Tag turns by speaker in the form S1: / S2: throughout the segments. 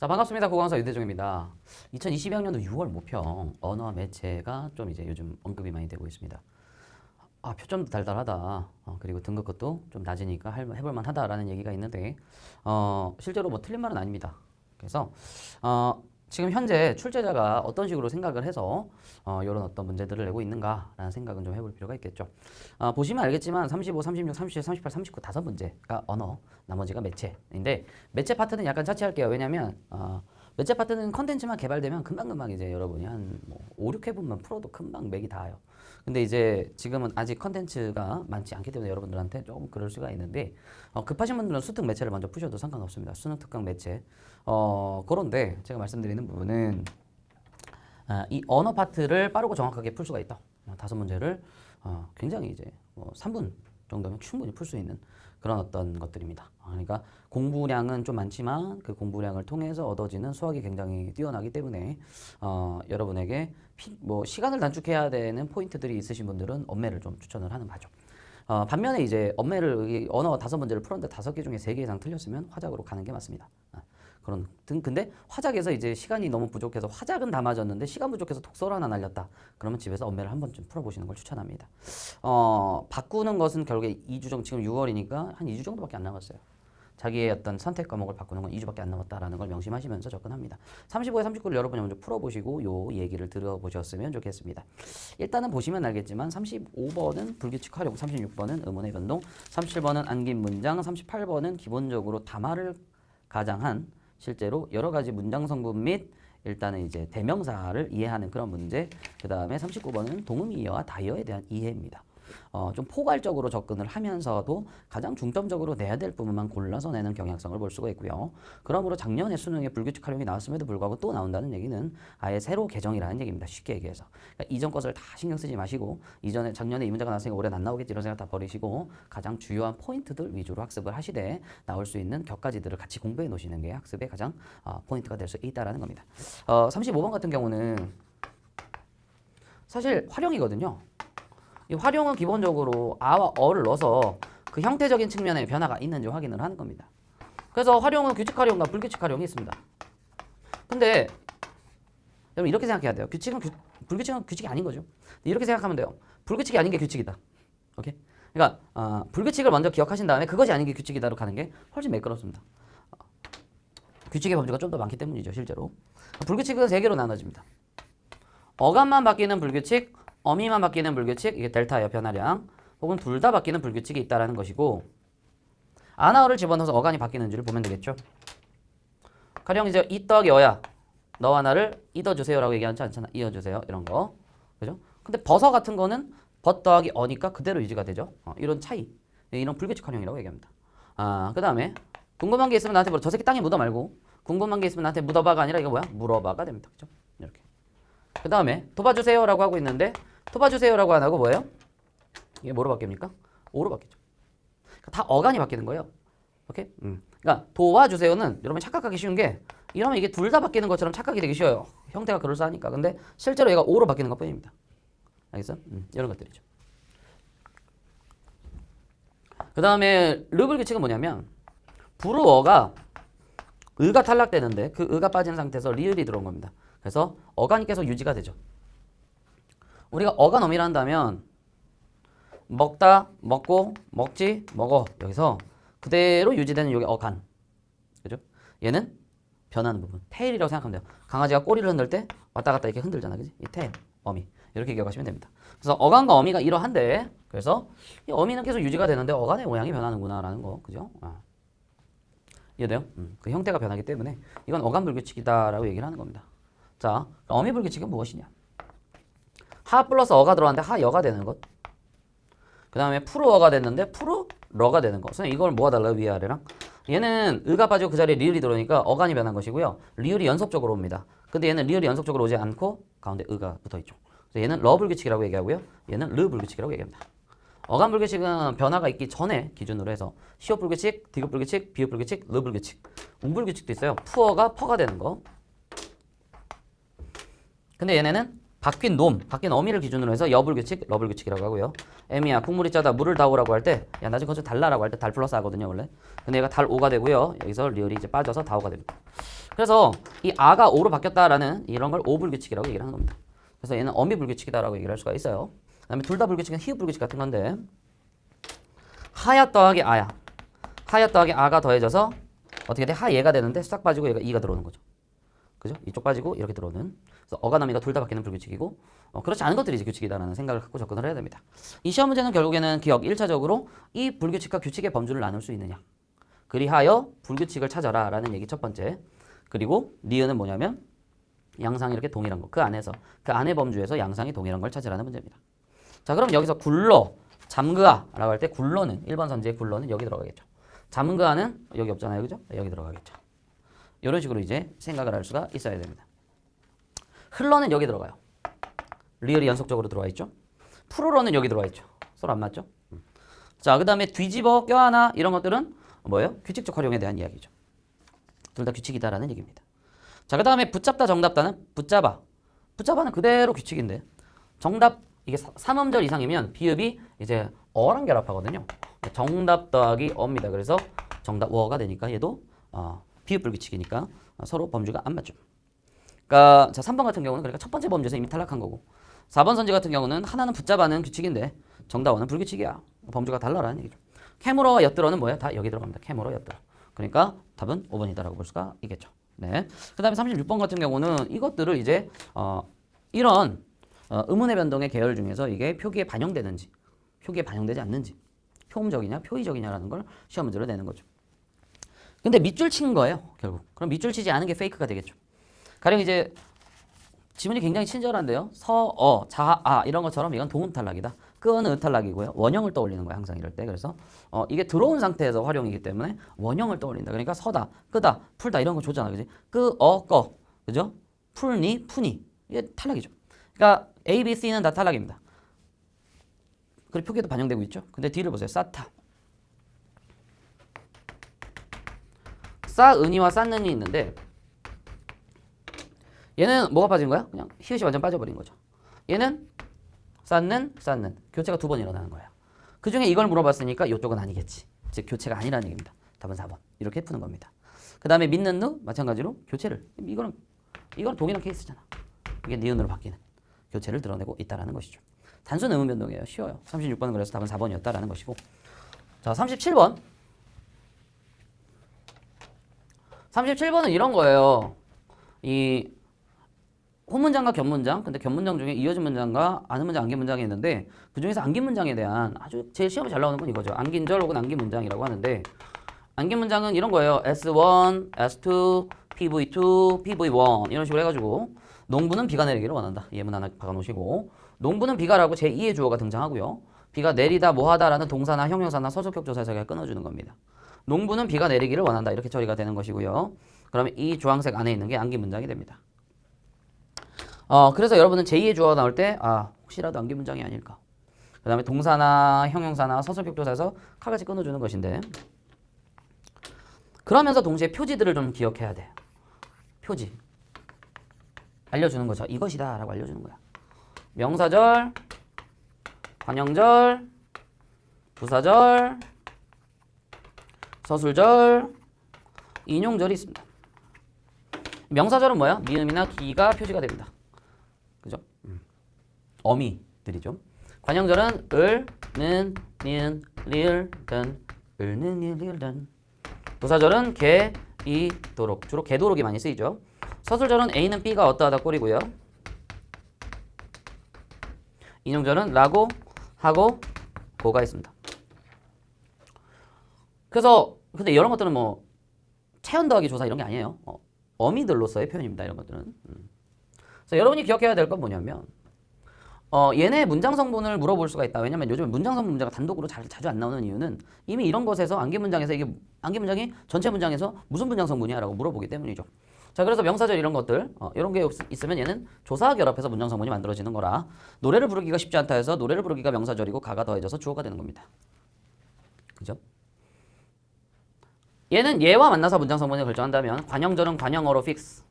S1: 자, 반갑습니다. 고강사 유대종입니다. 2022학년도 6월 모평 언어와 매체가 좀 이제 요즘 언급이 많이 되고 있습니다. 아, 표점도 달달하다. 그리고 등급 것도 좀 낮으니까 해볼 만하다라는 얘기가 있는데 실제로 뭐 틀린 말은 아닙니다. 그래서 지금 현재 출제자가 어떤 식으로 생각을 해서 이런 어떤 문제들을 내고 있는가라는 생각은 좀 해볼 필요가 있겠죠. 보시면 알겠지만 35, 36, 37, 38, 39 다섯 문제가 언어, 나머지가 매체인데 매체 파트는 약간 차치할게요. 왜냐면 매체 파트는 컨텐츠만 개발되면 금방금방 이제 여러분이 한뭐 5, 6회분만 풀어도 금방 맥이 닿아요. 근데 이제 지금은 아직 컨텐츠가 많지 않기 때문에 여러분들한테 조금 그럴 수가 있는데 급하신 분들은 수특 매체를 먼저 푸셔도 상관없습니다. 수능 특강 매체. 그런데 제가 말씀드리는 부분은 이 언어 파트를 빠르고 정확하게 풀 수가 있다. 다섯 문제를 굉장히 이제 3분 정도면 충분히 풀 수 있는 그런 어떤 것들입니다. 그러니까 공부량은 좀 많지만 그 공부량을 통해서 얻어지는 수학이 굉장히 뛰어나기 때문에 여러분에게 뭐 시간을 단축해야 되는 포인트들이 있으신 분들은 엄매를 좀 추천을 하는 바죠. 반면에 이제 엄매를 언어 다섯 문제를 풀었는데 5개 중에 3개 이상 틀렸으면 화작으로 가는 게 맞습니다. 근데 화작에서 이제 시간이 너무 부족해서 화작은 다 맞았는데 시간 부족해서 독서를 하나 날렸다. 그러면 집에서 엄매를 한 번쯤 풀어보시는 걸 추천합니다. 바꾸는 것은 결국에 2주 정도, 지금 6월이니까 한 2주 정도밖에 안 남았어요. 자기의 어떤 선택 과목을 바꾸는 건 2주밖에 안 남았다라는 걸 명심하시면서 접근합니다. 35에 39를 여러분이 먼저 풀어보시고 요 얘기를 들어보셨으면 좋겠습니다. 일단은 보시면 알겠지만 35번은 불규칙 활용, 36번은 의문의 변동, 37번은 안긴 문장, 38번은 기본적으로 담화를 가장한 실제로 여러 가지 문장 성분 및 일단은 이제 대명사를 이해하는 그런 문제. 그 다음에 39번은 동음이어와 다이어에 대한 이해입니다. 좀 포괄적으로 접근을 하면서도 가장 중점적으로 내야 될 부분만 골라서 내는 경향성을 볼 수가 있고요. 그러므로 작년에 수능에 불규칙 활용이 나왔음에도 불구하고 또 나온다는 얘기는 아예 새로 개정이라는 얘기입니다. 쉽게 얘기해서. 그러니까 이전 것을 다 신경 쓰지 마시고 작년에 이 문제가 나왔으니까 올해는 안 나오겠지 이런 생각 다 버리시고 가장 주요한 포인트들 위주로 학습을 하시되 나올 수 있는 격가지들을 같이 공부해 놓으시는 게 학습의 가장 포인트가 될 수 있다라는 겁니다. 35번 같은 경우는 사실 활용이거든요. 이 활용은 기본적으로 아와 어를 넣어서 그 형태적인 측면에 변화가 있는지 확인을 하는 겁니다. 그래서 활용은 규칙 활용과 불규칙 활용이 있습니다. 근데 여러분 이렇게 생각해야 돼요. 불규칙은 규칙이 아닌 거죠. 이렇게 생각하면 돼요. 불규칙이 아닌 게 규칙이다. 오케이? 그러니까 불규칙을 먼저 기억하신 다음에 그것이 아닌 게 규칙이다로 가는 게 훨씬 매끄럽습니다. 규칙의 범주가 좀 더 많기 때문이죠, 실제로. 불규칙은 3개로 나눠집니다. 어감만 바뀌는 불규칙, 어미만 바뀌는 불규칙, 이게 델타예요, 변화량. 혹은 둘 다 바뀌는 불규칙이 있다라는 것이고 아나어를 집어넣어서 어간이 바뀌는지를 보면 되겠죠. 가령 이제 이 더하기 어야. 너와 나를 잊어주세요라고 얘기하지 않잖아. 이어주세요. 이런 거. 그죠? 근데 버서 같은 거는 벗 더하기 어니까 그대로 유지가 되죠. 이런 차이. 이런 불규칙 활용이라고 얘기합니다. 그 다음에 궁금한 게 있으면 나한테 물어. 저 새끼 땅에 묻어 말고 궁금한 게 있으면 나한테 묻어봐가 아니라 이거 뭐야? 물어봐가 됩니다. 그죠? 이렇게. 그 다음에 도와주세요라고 하고 있는데 도와주세요라고 안 하고 뭐예요? 이게 뭐로 바뀝니까? 오로 바뀌죠. 그러니까 다 어간이 바뀌는 거예요. 오케이? 그러니까 도와주세요는 여러분 착각하기 쉬운 게 이러면 이게 둘 다 바뀌는 것처럼 착각이 되기 쉬워요. 형태가 그럴싸하니까. 근데 실제로 얘가 오로 바뀌는 것뿐입니다. 알겠어? 이런 것들이죠. 그 다음에 르불규칙은 뭐냐면 불어가 의가 탈락되는데 그 의가 빠진 상태에서 리을이 들어온 겁니다. 그래서 어간이 계속 유지가 되죠. 우리가 어간 어미를 한다면 먹다, 먹고, 먹지, 먹어. 여기서 그대로 유지되는 요게 어간. 그죠? 얘는 변하는 부분. 테일이라고 생각하면 돼요. 강아지가 꼬리를 흔들 때 왔다 갔다 이렇게 흔들잖아. 그지? 이 테일, 어미. 이렇게 기억하시면 됩니다. 그래서 어간과 어미가 이러한데 그래서 이 어미는 계속 유지가 되는데 어간의 모양이 변하는구나라는 거. 그죠? 이해돼요? 그 형태가 변하기 때문에 이건 어간 불규칙이다라고 얘기를 하는 겁니다. 자, 어미 불규칙은 무엇이냐? 하 플러스 어가 들어왔는데 하여가 되는 것. 그 다음에 프로어가 됐는데 프로러가 되는 것. 선생님 이걸 뭐가 달라요? 위아래랑? 얘는 의가 빠지고 그 자리에 리을이 들어오니까 어간이 변한 것이고요. 리을이 연속적으로 옵니다. 근데 얘는 리을이 연속적으로 오지 않고 가운데 의가 붙어있죠. 그래서 얘는 러 불규칙이라고 얘기하고요. 얘는 르 불규칙이라고 얘기합니다. 어간 불규칙은 변화가 있기 전에 기준으로 해서 시옷 불규칙, 디귿 불규칙, 비읍 불규칙, 르 불규칙, 불규칙도 있어요. 푸어가 퍼가 되는 거. 근데 얘네는 바뀐 어미를 기준으로 해서 여불규칙, 러불규칙이라고 하고요. 애미야 국물이 짜다 물을 다오라고 할 때 야 나 지금 거기서 달라라고 할 때 달 플러스 하거든요 원래. 근데 얘가 달 5가 되고요. 여기서 리을이 이제 빠져서 다오가 됩니다. 그래서 이 아가 오로 바뀌었다라는 이런 걸 오불규칙이라고 얘기를 하는 겁니다. 그래서 얘는 어미불규칙이다라고 얘기를 할 수가 있어요. 그 다음에 둘 다 불규칙은 희읍불규칙 같은 건데 하야 더하기 아야. 하야 더하기 아가 더해져서 어떻게 돼? 하얘가 되는데 싹 빠지고 얘가 이가 들어오는 거죠. 그죠? 이쪽 빠지고 이렇게 들어오는. 그래서 어가 남이가 둘 다 바뀌는 불규칙이고 그렇지 않은 것들이 이제 규칙이다라는 생각을 갖고 접근을 해야 됩니다. 이 시험 문제는 결국에는 기억 1차적으로 이 불규칙과 규칙의 범주를 나눌 수 있느냐. 그리하여 불규칙을 찾아라 라는 얘기 첫 번째. 그리고 니은은 뭐냐면 양상이 이렇게 동일한 거. 그 안에서 그 안의 범주에서 양상이 동일한 걸 찾으라는 문제입니다. 자, 그럼 여기서 굴러 잠그아 라고 할 때 굴러는 1번 선지의 굴러는 여기 들어가겠죠. 잠그아는 여기 없잖아요. 그죠? 여기 들어가겠죠. 이런 식으로 이제 생각을 할 수가 있어야 됩니다. 흘러는 여기 들어가요. 리을이 연속적으로 들어와 있죠. 풀어러는 여기 들어와 있죠. 서로 안 맞죠? 자, 그 다음에 뒤집어, 껴안아 이런 것들은 뭐예요? 규칙적 활용에 대한 이야기죠. 둘 다 규칙이다라는 얘기입니다. 자, 그 다음에 붙잡다, 정답다는 붙잡아. 붙잡아는 그대로 규칙인데 정답 이게 3음절 이상이면 비읍이 이제 어랑 결합하거든요. 정답 더하기 어입니다. 그래서 정답 어가 되니까 얘도 비읍 불규칙이니까 서로 범주가 안 맞죠. 그러니까 자 3번 같은 경우는 그러니까 첫 번째 범주에서 이미 탈락한 거고 4번 선지 같은 경우는 하나는 붙잡아는 규칙인데 정답 어는 불규칙이야. 범주가 달라라는 얘기죠. 캐물어와 엿들어는 뭐야? 다 여기 들어갑니다. 캐물어, 엿들어. 그러니까 답은 5번이다라고 볼 수가 있겠죠. 네. 그 다음에 36번 같은 경우는 이것들을 이제 이런 의문의 변동의 계열 중에서 이게 표기에 반영되는지 표기에 반영되지 않는지 표음적이냐 표의적이냐라는 걸 시험 문제로 내는 거죠. 근데 밑줄 친 거예요 결국. 그럼 밑줄 치지 않은 게 페이크가 되겠죠. 가령 이제 지문이 굉장히 친절한데요. 서, 어, 자, 아 이런 것처럼 이건 동음 탈락이다. 끄는 탈락이고요. 원형을 떠올리는 거예요. 항상 이럴 때. 그래서 이게 들어온 상태에서 활용이기 때문에 원형을 떠올린다. 그러니까 서다, 끄다, 풀다 이런 거 좋잖아. 그지? 끄, 어, 꺼. 그죠? 풀니, 푸니. 이게 탈락이죠. 그러니까 A, B, C는 다 탈락입니다. 그리고 표기에도 반영되고 있죠. 근데 D를 보세요. 싸타. 싸은이와 쌌는이 있는데 얘는 뭐가 빠진 거야? 그냥 히읗이 완전 빠져버린 거죠. 얘는 쌌는 교체가 2번 일어나는 거예요. 그 중에 이걸 물어봤으니까 이쪽은 아니겠지. 즉 교체가 아니라는 얘기입니다. 답은 4번. 이렇게 푸는 겁니다. 그 다음에 믿는 누 마찬가지로 교체를. 이거는 동일한 케이스잖아. 이게 니은으로 바뀌는 교체를 드러내고 있다라는 것이죠. 단순 의문 변동이에요. 쉬워요. 36번은 그래서 답은 4번이었다라는 것이고. 자, 37번. 37번은 이런 거예요. 이 호문장과 겹문장, 근데 겹문장 중에 이어진 문장과 아는 문장, 안긴 문장이 있는데 그 중에서 안긴 문장에 대한 아주 제일 시험에 잘 나오는 건 이거죠. 안긴절 혹은 안긴 문장이라고 하는데 안긴 문장은 이런 거예요. S1, S2, PV2, PV1 이런 식으로 해가지고 농부는 비가 내리기를 원한다. 예문 하나 박아놓으시고 농부는 비가라고 제2의 주어가 등장하고요. 비가 내리다 뭐하다라는 동사나 형용사나 서술격 조사에서 끊어주는 겁니다. 농부는 비가 내리기를 원한다. 이렇게 처리가 되는 것이고요. 그러면 이 주황색 안에 있는 게 안긴 문장이 됩니다. 그래서 여러분은 제2의 주어가 나올 때 혹시라도 안긴 문장이 아닐까. 그 다음에 동사나 형용사나 서술격 조사에서 칼같이 끊어주는 것인데 그러면서 동시에 표지들을 좀 기억해야 돼. 표지. 알려주는 거죠. 이것이다 라고 알려주는 거야. 명사절, 관형절, 부사절, 서술절, 인용절이 있습니다. 명사절은 뭐야? 미음이나 기가 표지가 됩니다. 그죠? 어미들이죠. 관형절은 을, 는, 니은, 리을, 든, 을, 는, 니은, 리을, 든. 부사절은 개, 이, 도록. 주로 개도록이 많이 쓰이죠. 서술절은 A는 B가 어떠하다 꼴이고요. 인용절은 라고, 하고, 고가 있습니다. 그래서 근데 이런 것들은 뭐 체현 더하기 조사 이런 게 아니에요. 어미들로서의 표현입니다. 이런 것들은. 그래서 여러분이 기억해야 될 건 뭐냐면 얘네 문장 성분을 물어볼 수가 있다. 왜냐면 요즘 문장 성분 문제가 단독으로 자주 안 나오는 이유는 이미 이런 것에서 안긴 문장에서 이게 안긴 문장이 전체 문장에서 무슨 문장 성분이야 라고 물어보기 때문이죠. 자, 그래서 명사절 이런 것들 이런 게 있으면 얘는 조사와 결합해서 문장 성분이 만들어지는 거라 노래를 부르기가 쉽지 않다 해서 노래를 부르기가 명사절이고 가가 더해져서 주어가 되는 겁니다. 그죠? 얘는 얘와 만나서 문장 성분을 결정한다면 관형절은 관형어로 픽스,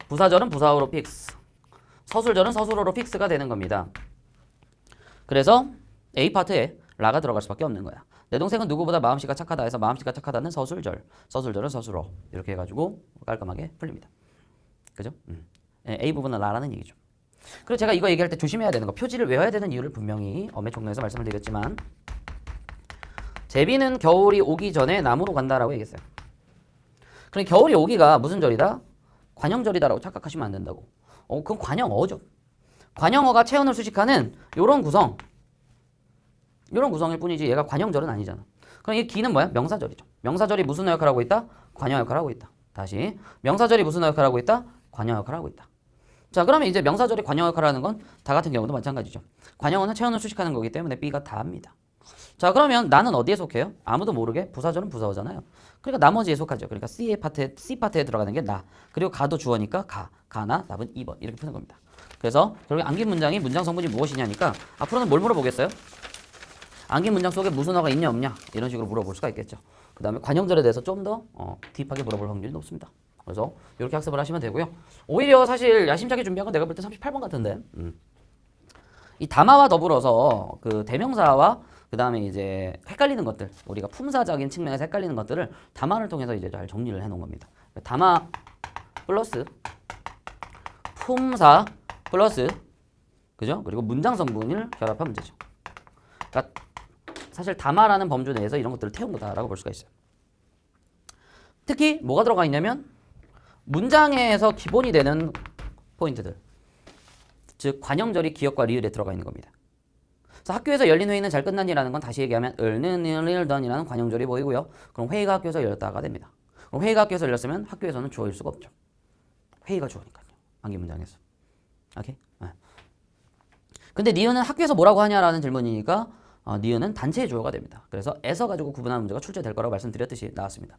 S1: 부사절은 부사어로 픽스, 서술절은 서술어로 픽스가 되는 겁니다. 그래서 A 파트에 라가 들어갈 수밖에 없는 거야. 내 동생은 누구보다 마음씨가 착하다 해서 마음씨가 착하다는 서술절, 서술절은 서술어 이렇게 해가지고 깔끔하게 풀립니다. 그죠? 예, A 부분은 라라는 얘기죠. 그리고 제가 이거 얘기할 때 조심해야 되는 거, 표지를 외워야 되는 이유를 분명히 엄의 종로에서 말씀을 드렸지만 제비는 겨울이 오기 전에 남으로 간다라고 얘기했어요. 그럼 겨울이 오기가 무슨 절이다? 관형절이다라고 착각하시면 안 된다고. 그건 관형어죠. 관형어가 체온을 수식하는 요런 구성일 뿐이지 얘가 관형절은 아니잖아. 그럼 이 기는 뭐야? 명사절이죠. 명사절이 무슨 역할을 하고 있다? 관형 역할을 하고 있다. 다시 명사절이 무슨 역할을 하고 있다? 관형 역할을 하고 있다. 자, 그러면 이제 명사절이 관형 역할을 하는 건 다 같은 경우도 마찬가지죠. 관형어는 체온을 수식하는 거기 때문에 B가 다입니다. 자, 그러면 나는 어디에 속해요? 아무도 모르게 부사절은 부사어잖아요. 그러니까 나머지에 속하죠. 그러니까 C 파트에 들어가는 게 나. 그리고 가도 주어니까 가나 답은 2번 이렇게 푸는 겁니다. 그래서 결국에 안긴 문장이 문장 성분이 무엇이냐니까 앞으로는 뭘 물어보겠어요? 안긴 문장 속에 무슨 어가 있냐 없냐 이런 식으로 물어볼 수가 있겠죠. 그 다음에 관형절에 대해서 좀 더 딥하게 물어볼 확률이 높습니다. 그래서 이렇게 학습을 하시면 되고요. 오히려 사실 야심차게 준비한 건 내가 볼 때 38번 같은데 이 담화와 더불어서 그 대명사와 그 다음에 이제 헷갈리는 것들, 우리가 품사적인 측면에서 헷갈리는 것들을 담화를 통해서 이제 잘 정리를 해놓은 겁니다. 담화 플러스 품사 플러스 그죠? 그리고 문장 성분을 결합한 문제죠. 그러니까 사실 담화라는 범주 내에서 이런 것들을 태운 거다라고 볼 수가 있어요. 특히 뭐가 들어가 있냐면 문장에서 기본이 되는 포인트들, 즉 관형절이 기역과 리을에 들어가 있는 겁니다. 그래서 학교에서 열린 회의는 잘 끝났니라는 건 다시 얘기하면 을는일던이라는 관형절이 보이고요. 그럼 회의가 학교에서 열렸다가 됩니다. 그럼 회의가 학교에서 열렸으면 학교에서는 주어일 수가 없죠. 회의가 주어니까요. 암기 문장에서. 오케이? 네. 근데 니은은 학교에서 뭐라고 하냐라는 질문이니까 니은은 단체의 주어가 됩니다. 그래서 에서 가지고 구분하는 문제가 출제될 거라고 말씀드렸듯이 나왔습니다.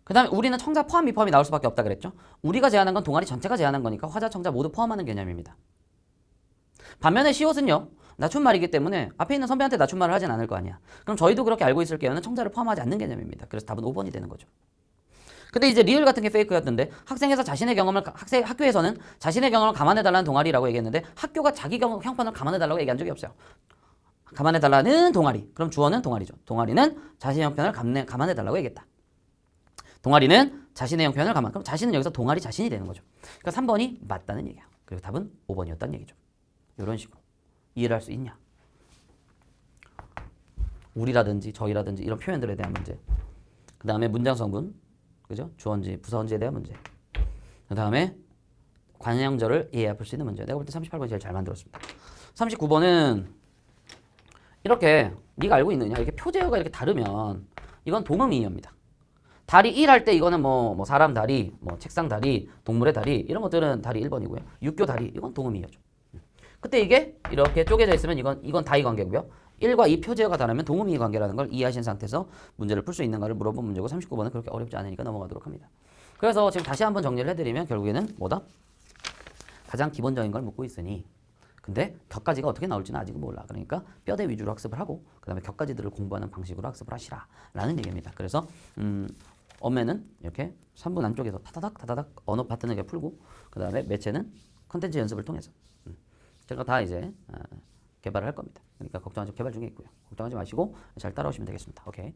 S1: 그 다음에 우리는 청자 포함 미포함이 나올 수밖에 없다 그랬죠. 우리가 제안한 건 동아리 전체가 제안한 거니까 화자 청자 모두 포함하는 개념입니다. 반면에 시옷은요 낮춤말이기 때문에 앞에 있는 선배한테 낮춤말을 하진 않을 거 아니야. 그럼 저희도 그렇게 알고 있을게요는 청자를 포함하지 않는 개념입니다. 그래서 답은 5번이 되는 거죠. 근데 이제 리을 같은 게 페이크였던데 학생에서 자신의 경험을 학교에서는 자신의 경험을 감안해달라는 동아리라고 얘기했는데 학교가 자기 경험 형편을 감안해달라고 얘기한 적이 없어요. 감안해달라는 동아리. 그럼 주어는 동아리죠. 동아리는 자신의 형편을 감안해달라고 얘기했다. 동아리는 자신의 형편을 감안. 그럼 자신은 여기서 동아리 자신이 되는 거죠. 그러니까 3번이 맞다는 얘기야. 그리고 답은 5번이었다는 얘기죠. 이런 식으로 이해를 할 수 있냐? 우리라든지 저희라든지 이런 표현들에 대한 문제. 그 다음에 문장 성분, 그죠? 주어인지 부사인지에 대한 문제. 그 다음에 관형절을 이해해 볼 수 있는 문제. 내가 볼 때 38번이 제일 잘 만들었습니다. 39번은 이렇게 네가 알고 있느냐? 이렇게 표제어가 이렇게 다르면 이건 동음이의입니다. 다리 1 할 때 이거는 뭐 사람 다리, 뭐 책상 다리, 동물의 다리 이런 것들은 다리 1번이고요. 육교 다리 이건 동음이의죠. 그때 이게 이렇게 쪼개져 있으면 이건 다이 관계고요. 1과 2 표제어가 다르면 동음이 관계라는 걸 이해하신 상태에서 문제를 풀 수 있는가를 물어본 문제고 39번은 그렇게 어렵지 않으니까 넘어가도록 합니다. 그래서 지금 다시 한번 정리를 해드리면 결국에는 뭐다? 가장 기본적인 걸 묻고 있으니 근데 격가지가 어떻게 나올지는 아직은 몰라. 그러니까 뼈대 위주로 학습을 하고 그 다음에 격가지들을 공부하는 방식으로 학습을 하시라 라는 얘기입니다. 그래서 엄매는 이렇게 3분 안쪽에서 타다닥 언어 파트는 이렇게 풀고 그 다음에 매체는 컨텐츠 연습을 통해서 제가 다 이제 개발을 할 겁니다. 그러니까 걱정하지 개발 중에 있고요. 걱정하지 마시고 잘 따라오시면 되겠습니다. 오케이.